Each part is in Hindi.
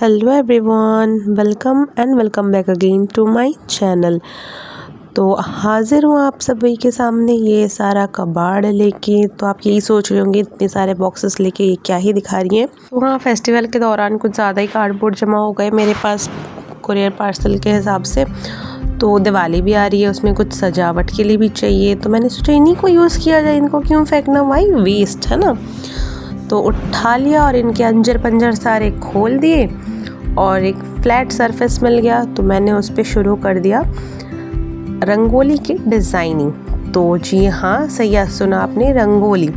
Hello everyone, welcome back again to my channel. तो हाज़िर हूँ आप सभी के सामने ये सारा कबाड़ लेके। तो आप यही सोच रहे होंगे इतने सारे बॉक्सेस लेके ये क्या ही दिखा रही हैं। तो हाँ, फेस्टिवल के दौरान कुछ ज़्यादा ही कार्डबोर्ड जमा हो गए मेरे पास कुरियर पार्सल के हिसाब से। तो दिवाली भी आ रही है, उसमें कुछ सजावट के लिए भी चाहिए। तो मैंने सोचा इन्हीं को यूज़ किया जाए, इनको क्यों फेंकना, वाई वेस्ट, है ना। तो उठा लिया और इनके अंजर पंजर सारे खोल दिए और एक फ्लैट सरफेस मिल गया। तो मैंने उस पर शुरू कर दिया रंगोली की डिज़ाइनिंग। तो जी हाँ, सही सुना आपने, रंगोली।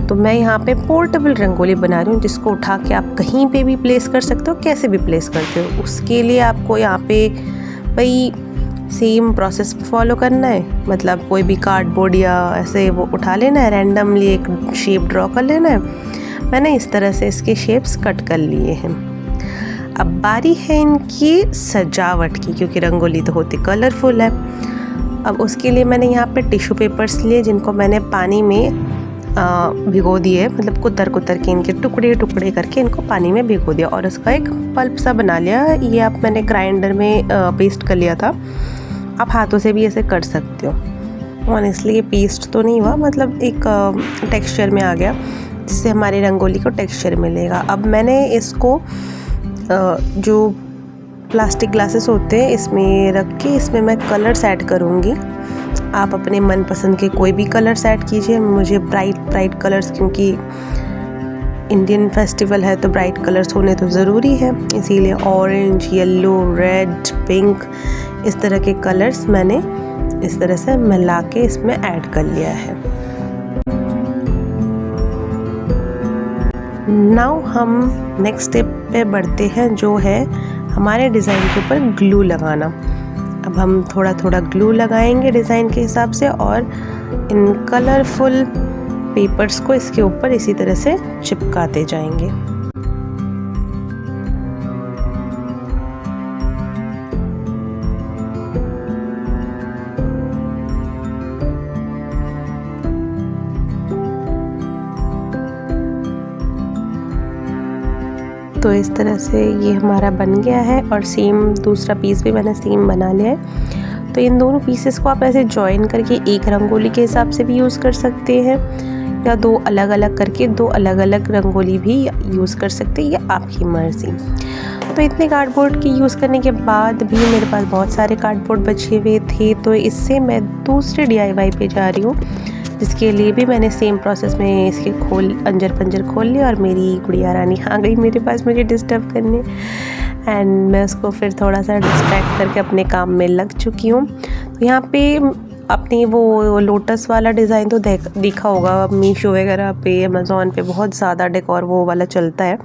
तो मैं यहाँ पे पोर्टेबल रंगोली बना रही हूँ, जिसको उठा के आप कहीं पे भी प्लेस कर सकते हो, कैसे भी प्लेस करते हो। उसके लिए आपको यहाँ पे वही सेम प्रोसेस फॉलो करना है। मतलब कोई भी कार्डबोर्ड या ऐसे वो उठा लेना है, रैंडमली एक शेप ड्रॉ कर लेना है। मैंने इस तरह से इसके शेप्स कट कर लिए हैं। अब बारी है इनकी सजावट की, क्योंकि रंगोली तो होती कलरफुल है। अब उसके लिए मैंने यहाँ पे टिश्यू पेपर्स लिए, जिनको मैंने पानी में भिगो दिए। मतलब कुतर कुतर के इनके टुकड़े टुकड़े करके इनको पानी में भिगो दिया और उसका एक पल्प सा बना लिया। ये आप मैंने ग्राइंडर में पेस्ट कर लिया था। आप हाथों से भी ऐसे कर सकते हो। ऑनेस्टली ये पेस्ट तो नहीं हुआ, मतलब एक टेक्सचर में आ गया, जिससे हमारी रंगोली को टेक्सचर मिलेगा। अब मैंने इसको जो प्लास्टिक ग्लासेस होते हैं इसमें रख के इसमें मैं कलर्स ऐड करूँगी। आप अपने मनपसंद के कोई भी कलर्स ऐड कीजिए। मुझे ब्राइट कलर्स, क्योंकि इंडियन फेस्टिवल है तो ब्राइट कलर्स होने तो ज़रूरी है, इसीलिए ऑरेंज, येलो, रेड, पिंक, इस तरह के कलर्स मैंने इस तरह से मिला के इसमें ऐड कर लिया है। नाउ हम नेक्स्ट स्टेप पे बढ़ते हैं, जो है हमारे डिज़ाइन के ऊपर ग्लू लगाना। अब हम थोड़ा थोड़ा ग्लू लगाएंगे डिज़ाइन के हिसाब से और इन कलरफुल पेपर्स को इसके ऊपर इसी तरह से चिपकाते जाएंगे। तो इस तरह से ये हमारा बन गया है और सेम दूसरा पीस भी मैंने सेम बना लिया है। तो इन दोनों पीसेस को आप ऐसे जॉइन करके एक रंगोली के हिसाब से भी यूज़ कर सकते हैं, या दो अलग अलग करके दो अलग अलग रंगोली भी यूज़ कर सकते हैं, ये आपकी मर्ज़ी। तो इतने कार्डबोर्ड की यूज़ करने के बाद भी मेरे पास बहुत सारे कार्डबोर्ड बचे हुए थे। तो इससे मैं दूसरे DIY पे जा रही हूँ, जिसके लिए भी मैंने सेम प्रोसेस में इसके अंजर पंजर खोल लिया। और मेरी गुड़िया रानी आ गई मेरे पास मुझे डिस्टर्ब करने, एंड मैं उसको फिर थोड़ा सा डिस्ट्रैक्ट करके अपने काम में लग चुकी हूँ। तो यहाँ पे अपनी वो लोटस वाला डिज़ाइन तो देखा होगा मीशो वगैरह पे, अमेज़ॉन पे बहुत ज़्यादा डेकोर वो वाला चलता है।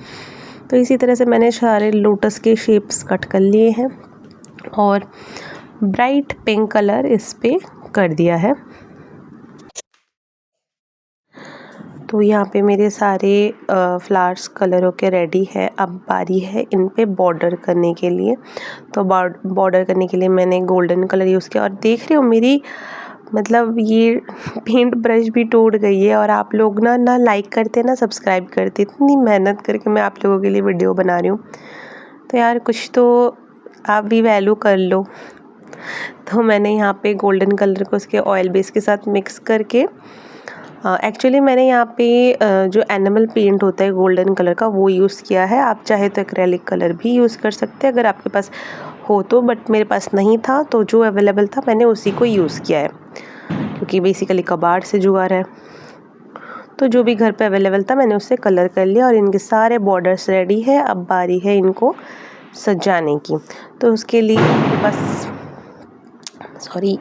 तो इसी तरह से मैंने सारे लोटस के शेप्स कट कर लिए हैं और ब्राइट पिंक कलर इस पे कर दिया है। तो यहाँ पे मेरे सारे फ्लावर्स कलर होके रेडी है। अब बारी है इन पे बॉर्डर करने के लिए। तो बॉर्डर करने के लिए मैंने गोल्डन कलर यूज़ किया। और देख रहे हो मेरी, मतलब ये पेंट ब्रश भी टूट गई है। और आप लोग ना लाइक करते ना सब्सक्राइब करते, इतनी मेहनत करके मैं आप लोगों के लिए वीडियो बना रही हूँ, तो यार कुछ तो आप भी वैल्यू कर लो। तो मैंने यहाँ पे गोल्डन कलर को उसके ऑयल बेस के साथ मिक्स करके, एक्चुअली मैंने यहाँ पे जो एनिमल पेंट होता है गोल्डन कलर का वो यूज़ किया है। आप चाहे तो एक्रेलिक कलर भी यूज़ कर सकते हैं अगर आपके पास हो तो, बट मेरे पास नहीं था तो जो अवेलेबल था मैंने उसी को यूज़ किया है, क्योंकि बेसिकली कबाड़ से जुगाड़ है। तो जो भी घर पे अवेलेबल था मैंने उससे कलर कर लिया और इनके सारे बॉर्डर्स रेडी है। अब बारी है इनको सजाने की। तो उसके लिए मेरे पास, sorry,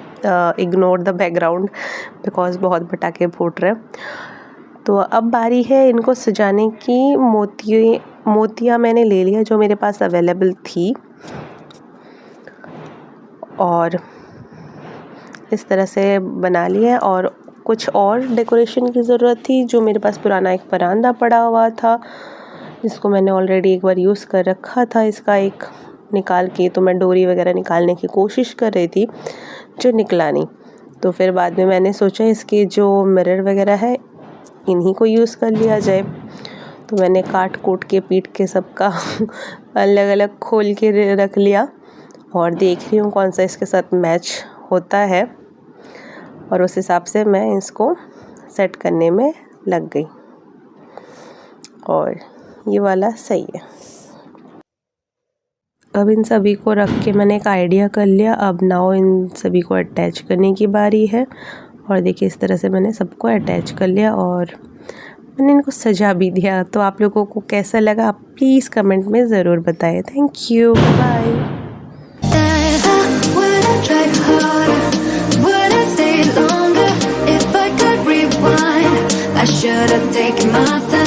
ignore the background because बहुत पटाखे फूट रहे हैं। तो अब बारी है इनको सजाने की। मोतियाँ मैंने ले लिया जो मेरे पास अवेलेबल थी, और इस तरह से बना लिया। और कुछ और डेकोरेशन की ज़रूरत थी, जो मेरे पास पुराना एक परांदा पड़ा हुआ था, जिसको मैंने ऑलरेडी एक बार यूज़ कर रखा था। इसका एक निकाल के, तो मैं डोरी वगैरह निकालने की कोशिश कर रही थी, जो निकला नहीं। तो फिर बाद में मैंने सोचा इसके जो मिरर वगैरह है इन्हीं को यूज़ कर लिया जाए। तो मैंने काट कूट के पीट के सबका अलग अलग खोल के रख लिया और देख रही हूँ कौन सा इसके साथ मैच होता है, और उस हिसाब से मैं इसको सेट करने में लग गई और ये वाला सही है। अब इन सभी को रख के मैंने एक आइडिया कर लिया। अब नाउ इन सभी को अटैच करने की बारी है, और देखिए इस तरह से मैंने सबको अटैच कर लिया और मैंने इनको सजा भी दिया। तो आप लोगों को कैसा लगा आप प्लीज़ कमेंट में ज़रूर बताएं। Thank you, bye. I should have taken my time.